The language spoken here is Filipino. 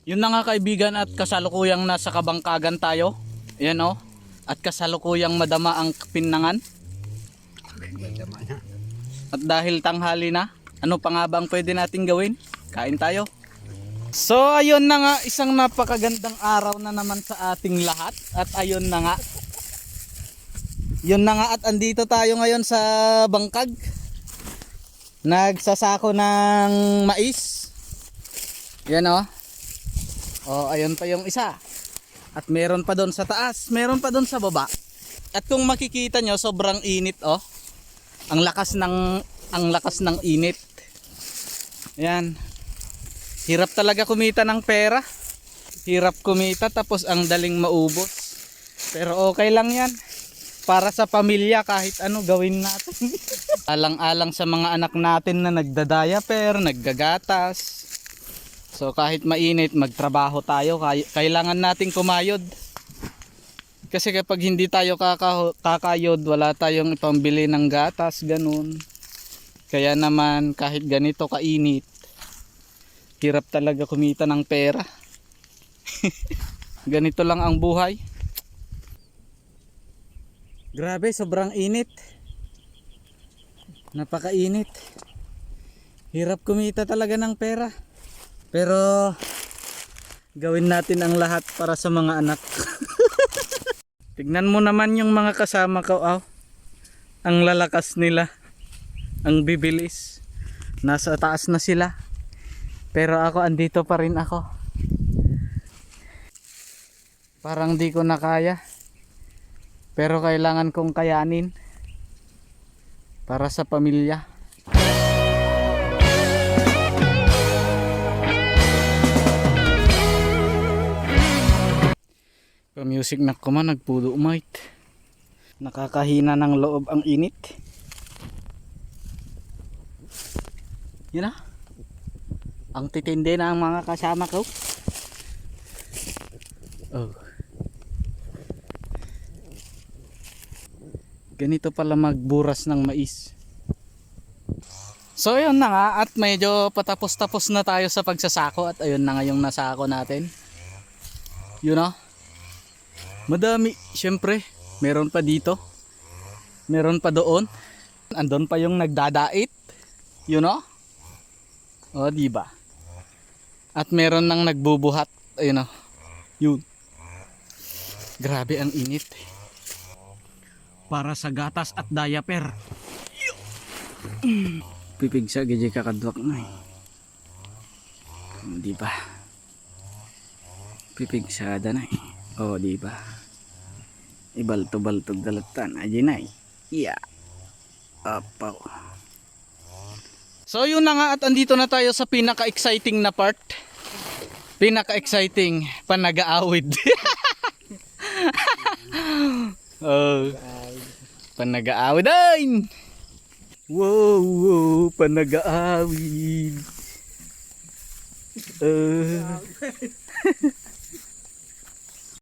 Yun na nga kaibigan, at kasalukuyang nasa kabangkagan tayo. Ayan o. At kasalukuyang madama ang pinangan. At dahil tanghali na, ano pa nga ba ang pwede natin gawin? Kain tayo. So ayun na nga, isang napakagandang araw na naman sa ating lahat. At ayun na nga. Yun na nga, at andito tayo ngayon sa bangkag. Nagsasako ng mais. Yan o. Oh, ayun pa yung isa. At meron pa doon sa taas, meron pa doon sa baba. At kung makikita nyo, sobrang init oh. Ang lakas ng init. Yan. Hirap talaga kumita ng pera. Hirap kumita tapos ang daling maubos. Pero okay lang yan. Para sa pamilya, kahit ano gawin natin. Alang-alang sa mga anak natin na nagdadayaper, naggagatas. So kahit mainit, magtrabaho tayo, kailangan nating kumayod. Kasi kapag hindi tayo kakayod, wala tayong ipambili ng gatas, ganun. Kaya naman kahit ganito kainit, hirap talaga kumita ng pera. Ganito lang ang buhay. Grabe, sobrang init. Napakainit. Hirap kumita talaga ng pera. Pero gawin natin ang lahat para sa mga anak. Tignan mo naman yung mga kasama ko, oh. Ang lalakas nila. Ang bibilis. Nasa taas na sila. Pero ako, andito pa rin ako. Parang di ko na kaya. Pero kailangan kong kayanin. Para sa pamilya. Music na ko man, nagpudo umait. Nakakahina ng loob ang init. Yun na. Ang titindi na ang mga kasama ko. Oh. Ganito pala magburas ng mais. So yun na nga, at medyo patapos-tapos na tayo sa pagsasako. At ayun na nga yung nasako natin. Yun na. Madami, syempre. Meron pa dito. Meron pa doon. Andon pa yung nagdadait. You know? O, diba? At meron nang nagbubuhat. Ayun o. Yun. Grabe ang init. Para sa gatas at diaper. Pipig sa gajay kakadwak na eh. Diba? Pipig sa ada na eh. Oh, di ba? Ibalto-baltog dalatan aja na. Iya. Apaw. So yun na nga, at andito na tayo sa pinaka-exciting na part. Pinaka-exciting panag-aawid. Oh. Panag-aawid ay. Wow, wow, panag-aawid.